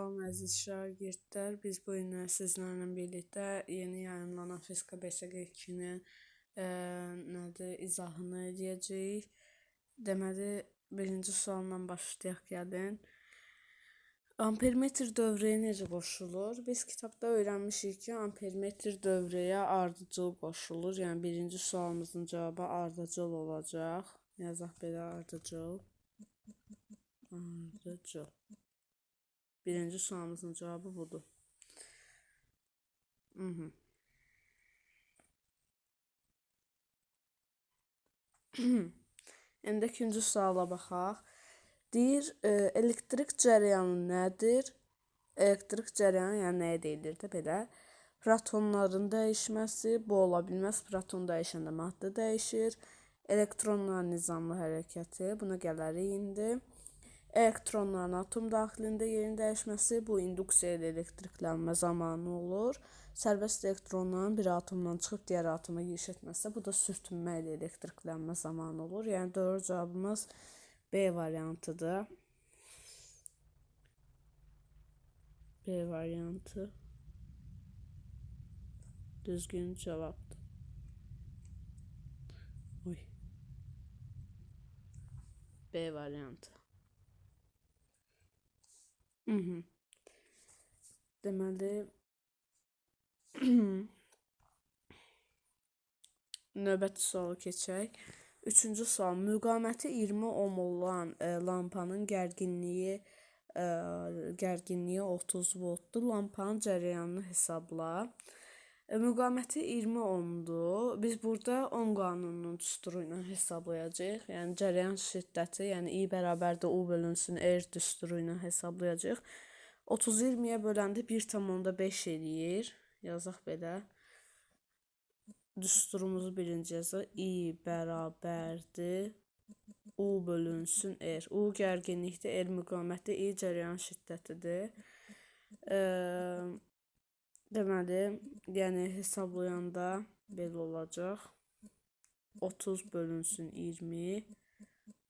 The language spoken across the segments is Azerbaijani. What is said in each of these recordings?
Salam əziz şagirdlər, biz bu gün sizlərlə birlikdə yeni yayımlanan fizika BSG2-nin izahını edəcəyik. Deməli, birinci sualla başlayaq gəlin. Ampermetr dövrəyə necə qoşulur? Biz kitabda öyrənmişik ki, ampermetr dövrəyə ardıcıl qoşulur. Yəni birinci sualımızın cavabı ardıcıl olacaq. Yazaq belə ardıcıl. Ardıcıl. Birinci sualımızın cevabı budur. İndi ikinci suala baxaq. Deyir, elektrik cərəyanı nədir? Elektrik cərəyanı yəni nəyə deyilir də belə? Protonların dəyişməsi, bu ola bilməz. Proton dəyişəndə maddə dəyişir. Elektronlar nizamlı hərəkəti, buna gələrik indi. Elektronların atom daxilində yerin dəyişməsi, bu induksiya ilə elektriklənmə zamanı olur. Sərbəst elektronların bir atomdan çıxıb digər atoma giriş etməsi, bu da sürtünmə ilə elektriklənmə zamanı olur. Yəni doğru cavabımız B variantıdır. B variantı düzgün cavabdır. B variantı. Deməli, növbəti suala keçək. Üçüncü sual. Müqaməti 20 ohm olan lampanın gərginliyi 30 voltdur. Lampanın cərəyanını hesabla. Müqaməti 20 ohmdur. Biz burada ohm qanununun düsturu ilə hesablayacağıq. Yəni cərəyan şiddəti, yəni I bərabərdir U bölünsün R düsturu ilə hesablayacağıq. 30-20-yə böləndə 1,5 eləyir. Yazaq belə. Düsturumuzu birinci yazaq. I bərabərdir U bölünsün R. U gərginlikdir, R müqamətdir, I cərəyan şiddətidir. Deməli, yəni hesablayanda belə olacaq. 30 bölünsün 20.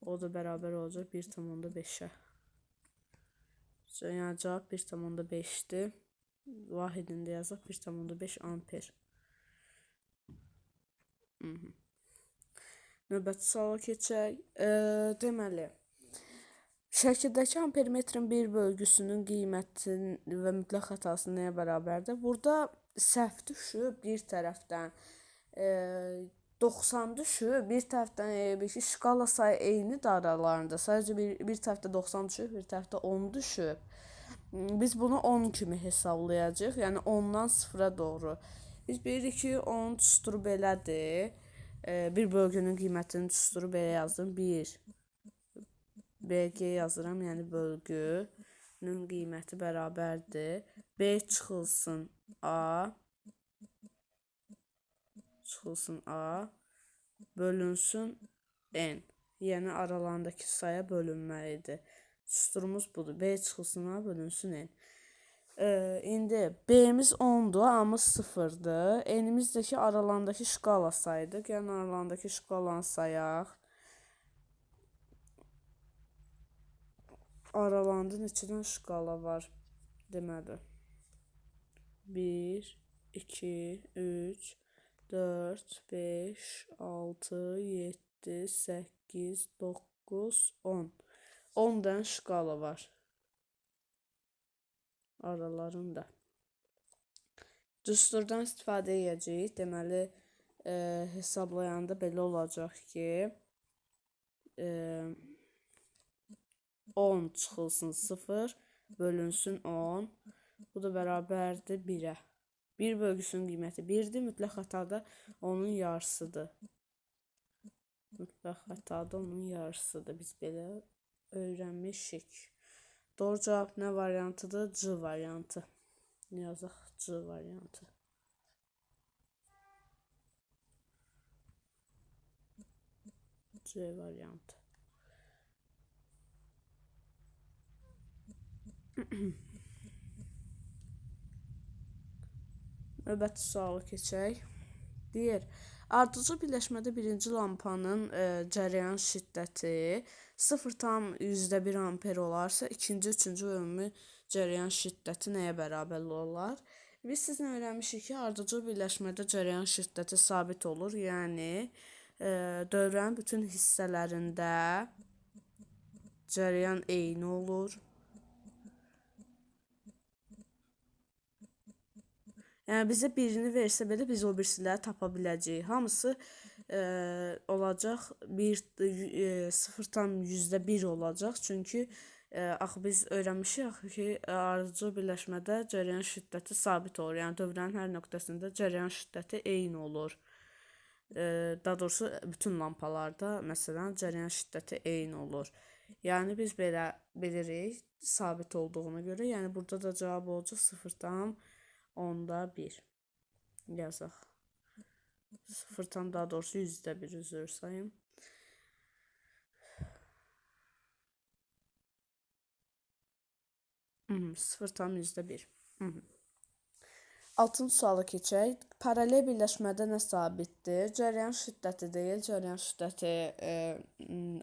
O da bərabər olacaq 1,5-ə. Yəni cavab 1,5-dir. Vahidində yazaq 1,5 amper. Növbəti suala keçək. Deməli, şəkildəki ampermetrin bir bölgüsünün qiyməti və mütləq xətası nəyə bərabərdir? Burada səhv düşüb bir tərəfdən 90 düşüb, bir tərəfdən bir ki, şkala sayı eynidir aralarında. Sadəcə bir tərəfdə 90 düşüb, bir tərəfdə 10 düşüb. Biz bunu 10 kimi hesablayacağıq. Yəni 10-dan 0-a doğru. Biz bilirik ki, 10 düsturu belədir. Bir bölgünün qiymətinin düsturu belə yazdım. 1 BG yazıram, yəni bölgünün qiyməti bərabərdir. B çıxılsın A bölünsün N. Yəni aralarındakı saya bölünməlidir. Düsturumuz budur. B çıxılsın A bölünsün N. İndi B'miz 10'dur, A'mız 0'dır. N'imizdeki aralarındaki şkala sayıdır. Yəni aralarındaki şkalanı sayaq. Aralarında neçədən şkala var? Deməli. 1, 2, 3, 4, 5, 6, 7, 8, 9, 10. 10 dənə şkala var aralarında. Düsturdan istifadə edəcəyik. Deməli, hesablayanda belə olacaq ki, 10 çıxılsın 0 bölünsün 10. Bu da bərabərdir 1-ə. 1 bölgüsünün qiyməti 1-dir. Mütləq xətada onun yarısıdır. Mütləq xətada onun yarısıdır. Biz belə öyrənmişik. Doğru cavab nə variantıdır? C variantı. Yazaq C variantı. C variantı. Növbəti sualı keçək. Deyir, ardıcıl birləşmədə birinci lampanın cərəyan şiddəti 0,1 amper olarsa, ikinci, üçüncü ümumi cərəyan şiddəti nəyə bərabər olar? Biz sizinlə öyrənmişik ki, ardıcıl birləşmədə cərəyan şiddəti sabit olur. Yəni dövrənin bütün hissələrində cərəyan eyni olur. Yəni bizə birini versə belə biz o birisiləri tapa biləcəyik. Hamısı olacaq 0,1 olacaq. Çünki axı biz öyrənmişik ki, ardıcıl birləşmədə cərəyan şiddəti sabit olur. Yəni dövrənin hər nöqtəsində cərəyan şiddəti eyni olur. Daha doğrusu bütün lampalarda məsələn cərəyan şiddəti eyni olur. Yəni biz belə bilirik sabit olduğuna görə. Yəni burada da cavab olacaq 0,1 yazaq. 0-dan daha doğrusu %1 üzr sayın. %1. 6-cı suala keçək. Paralel birləşmədə nə sabitdir? Cərəyan şiddəti deyil. Cərəyan şiddəti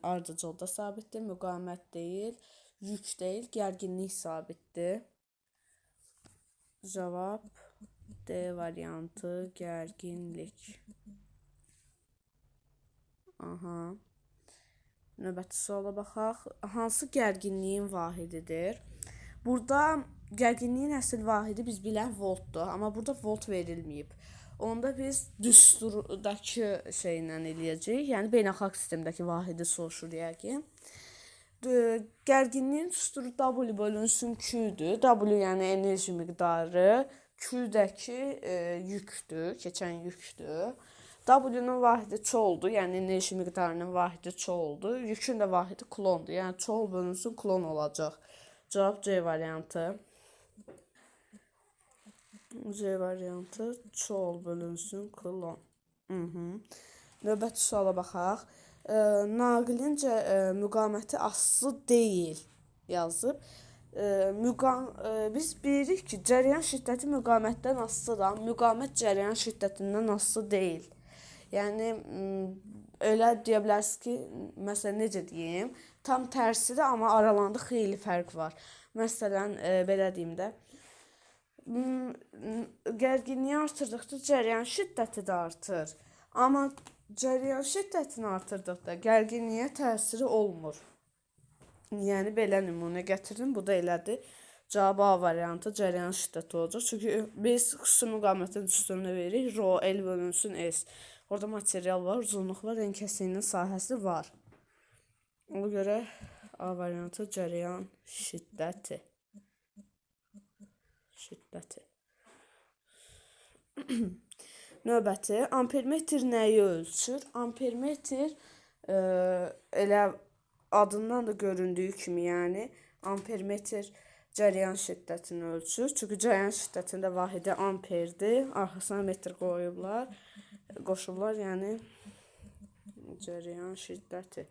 ardıcılda sabitdir. Müqavimət deyil. Yük deyil. Gərginlik sabitdir. Cavab D variantı gərginlik. Aha. Növbəti suala baxaq. Hansı gərginliyin vahididir? Burada gərginliyin əsl vahidi biz bilən voltdur. Amma burada volt verilməyib. Onda biz düsturdakı şeylə eləyəcəyik. Yəni beynəlxalq sistemdəki vahidi soruşur yəqin. Gərginliyin düsturu W bölünsün Q-dür. W yəni enerji miqdarı. Q-dəki yükdür, keçən yükdür. W-nun vahidi çoldur, yəni enerji miqdarının vahidi çoldur. Yükün də vahidi kulondur, yəni çol bölünsün kulon olacaq. Cavab C variantı. C variantı çol bölünsün kulon. Növbəti suala baxaq. Naqilin müqaməti asılı deyil yazıb. Biz bilirik ki, cərəyan şiddəti müqamətdən asılıdır. Müqamət cərəyan şiddətindən asılı deyil. Yəni elə deyə bilərsiniz ki, məsələn necə deyim, tam tərsidir, amma aralarında xeyli fərq var. Məsələn, belə deyim də, gərginliyi artırdıqda cərəyan şiddəti də artır. Amma cərəyan şiddətini artırdıqda gərginliyə təsiri olmur. Yəni belə nümunə gətirdim, bu da elədir. Cavab A variantı cərəyan şiddəti olacaq. Çünki biz xüsusi müqamətin düsturunu veririk, ρ, L bölünsün S. Orada material var, uzunluq var, rəngkəsiyinin sahəsi var. Ona görə A variantı cərəyan şiddəti. Növbəti, ampermetr nəyi ölçür? Ampermetr elə adından da göründüyü kimi, yəni ampermetr cərəyan şiddətini ölçür. Çünki cərəyan şiddətində vahidi amperdir. Arxasına metr qoşublar, yəni cərəyan şiddəti.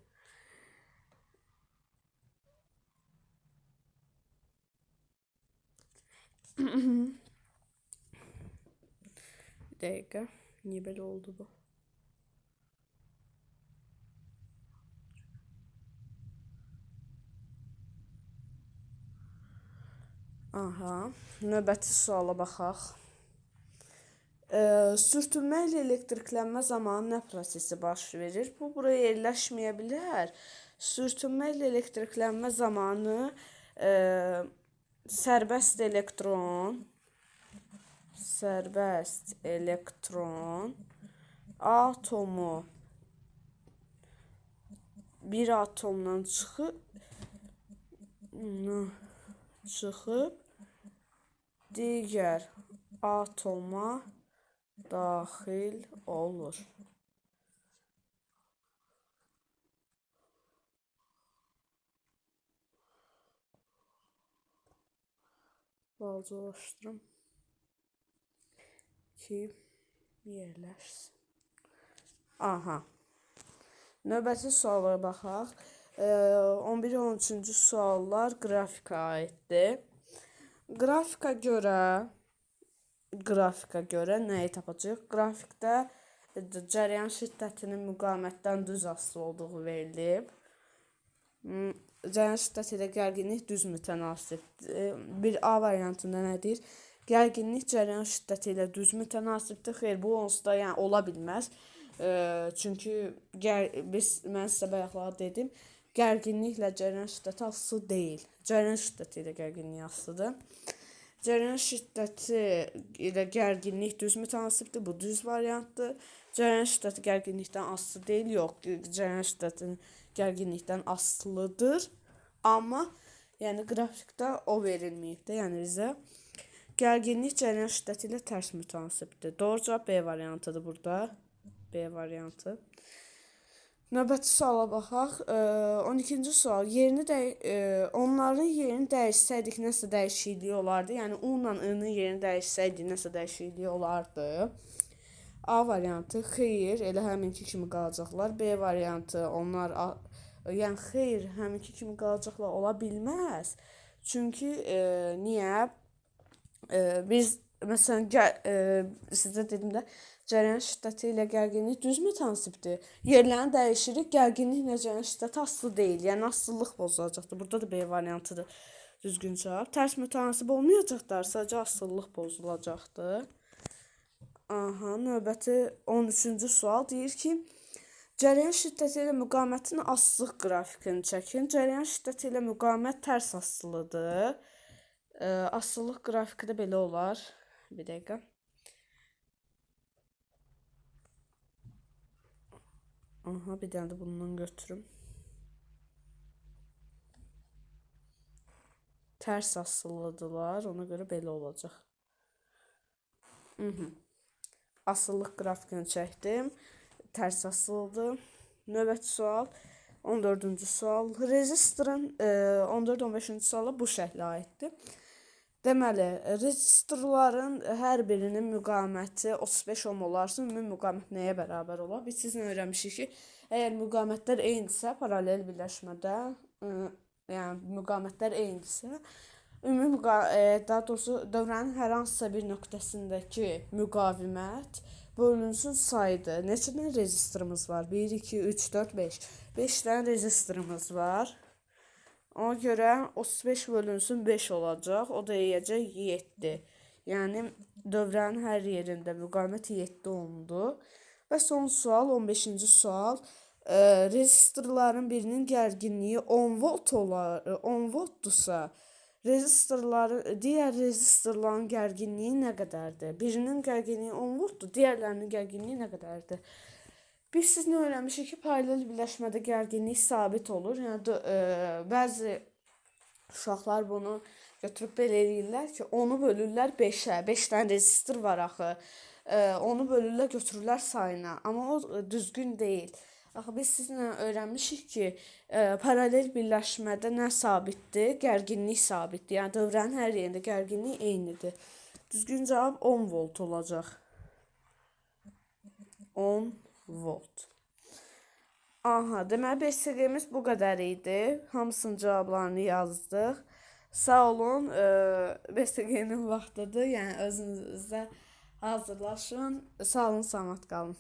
Bir dəqiqə, niyə belə oldu bu? Aha, növbəti suala baxaq. Sürtünmə ilə elektriklənmə zamanı nə prosesi baş verir? Bu, buraya yerləşməyə bilər. Sürtünmə ilə elektriklənmə zamanı sərbəst elektron atomu bir atomdan çıxıb digər atoma daxil olur. Balacalaşdırım ki yerləşsin. Aha. Növbəti suala baxaq. 11-13-cü suallar qrafika aiddir. Qrafika görə nəyi tapacağıq? Qrafikdə cərəyan şiddətinin müqamətdən düz asılı olduğu verilib. Cərəyan şiddəti ilə gərginlik düz mütənasibdir. Bir A variantında nədir? Gərginlik cərəyan şiddəti ilə düz mütənasibdir. Xeyr, bu onsuz da yəni ola bilməz. Çünki mən sizə bayaqlar dedim, gərginliklə cərəyan şiddəti asılı deyil. Cərəyan şiddəti ilə gərginlik asılıdır. Cərəyan şiddəti ilə gərginlik düz mütənasibdir. Bu düz variantdır. Cərəyan şiddəti gərginlikdən asılı deyil. Yox, cərəyan şiddəti gərginlikdən asılıdır. Amma yəni qrafikdə o verilməyib də, yəni bizə. Gərginlik cərəyan şiddəti ilə tərs mütənasibdir. Doğru cavab B variantıdır burada. B variantı. Növbəti suala baxaq. 12-ci sual. Onların yerini dəyişsəydik nəsə dəyişikliyi olardı? Yəni U ilə I-nın yerini dəyişsəydik nəsə dəyişikliyi olardı? A variantı xeyr, elə həminki kimi qalacaqlar. B variantı yəni xeyr, həminki kimi qalacaqlar ola bilməz. Çünki niyə? Biz məsələn sizə dedim də cərəyan şiddəti ilə gərginlik düz mütənasibdir. Yerlərini dəyişirik, gərginliklə cərəyan şiddəti asılı deyil. Yəni asılılıq pozulacaqdır. Burada da B variantıdır düzgün cavab. Tərs mütənasib olmayacaqlar, sadəcə asılılıq pozulacaqdır. Növbəti 13-cü sual deyir ki, cərəyan şiddəti ilə müqamətin asılılıq qrafikini çəkin. Cərəyan şiddəti ilə müqamət tərs asılıdır. Asılılıq qrafiki də belə olar. Bir dəqiqə. Bir dənə də bundan götürüm. Tərs asılıdırlar, ona görə belə olacaq. Asılılıq qrafikini çəkdim. Tərs asılıdır. Növbəti sual. 14-cü sual. Rezistorun 14-15-ci suala bu şəklə aiddir. Deməli, rezistorların hər birinin müqaməti 35 ohm olarsa, ümumi müqamət nəyə bərabər olar? Biz sizinlə öyrənmişik ki, əgər müqamətlər eynidirsə, paralel birləşmədə, yəni müqamətlər eynidirsə, daha doğrusu dövrənin hər hansısa bir nöqtəsindəki müqavimət bölünsün sayıdır. Neçə dənə rezistorumuz var? 1, 2, 3, 4, 5. 5 dənə rezistorumuz var. Ona görə 35 bölünsün 5 olacaq. O da yiyəcək 7. Yəni dövrənin hər yerində müqamət 7 ohmdur. Və son sual, 15-ci sual. Rezistorların birinin gərginliyi 10 voltdursa, digər rezistorların gərginliyi nə qədərdir? Birinin gərginliyi 10 voltdur, digərlərinin gərginliyi nə qədərdir? Biz sizinlə öyrənmişik ki, paralel birləşmədə gərginlik sabit olur. Yəni bəzi uşaqlar bunu götürüb belə eləyirlər ki, onu bölürlər 5-ə. 5 dənə rezistor var axı. Onu bölürlər, götürürlər sayına. Amma o düzgün deyil. Axı biz sizinlə öyrənmişik ki, paralel birləşmədə nə sabitdir? Gərginlik sabitdir. Yəni dövrənin hər yerində gərginlik eynidir. Düzgün cavab 10 volt olacaq. 10 volt. Deməli BSG-miz bu qədər idi. Hamısının cavablarını yazdıq. Sağ olun. BSG-nin vaxtıdır. Yəni özünüzə hazırlaşın. Sağ olun, salamat qalın.